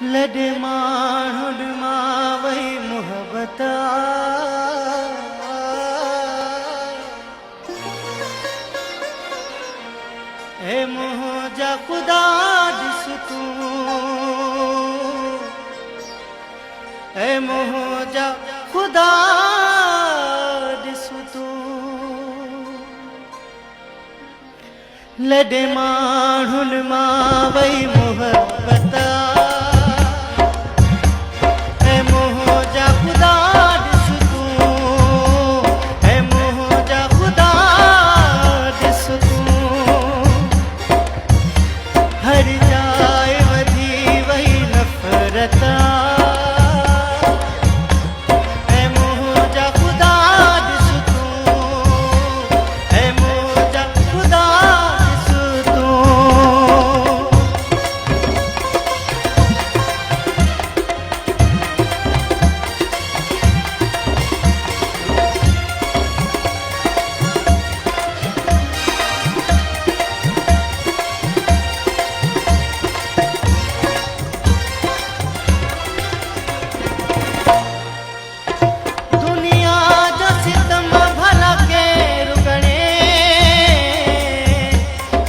लॾे माण्हुनि मां वई मुहबत ए मुंहिंजा ख़ुदा ॾिस तूं ए मुंहिंजा ख़ुदा ॾिस तूं लॾे माण्हुनि मां वई मुहबत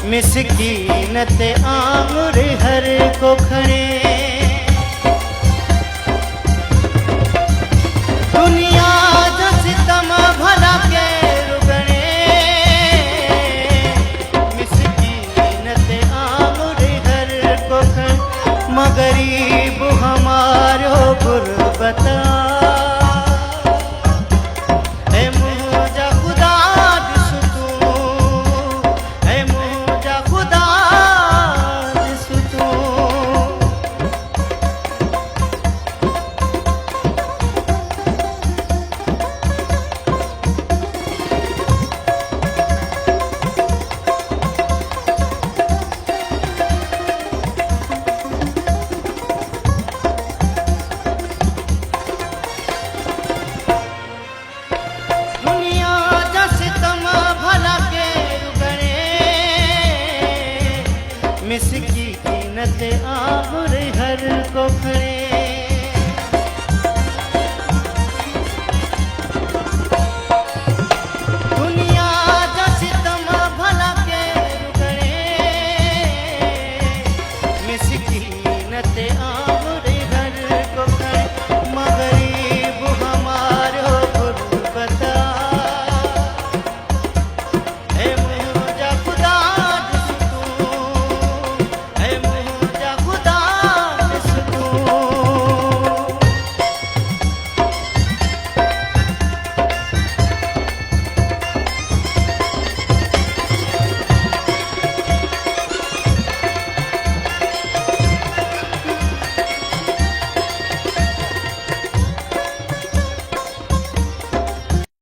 मिसकीन ते आंगुर हर को खणे दुनिया जो सितम भला केरु गणे मिसकीन ते आंगुर हर को खणे मगरीब हमारो गुरबता मिसकीन ते आंगुर हर को खणे।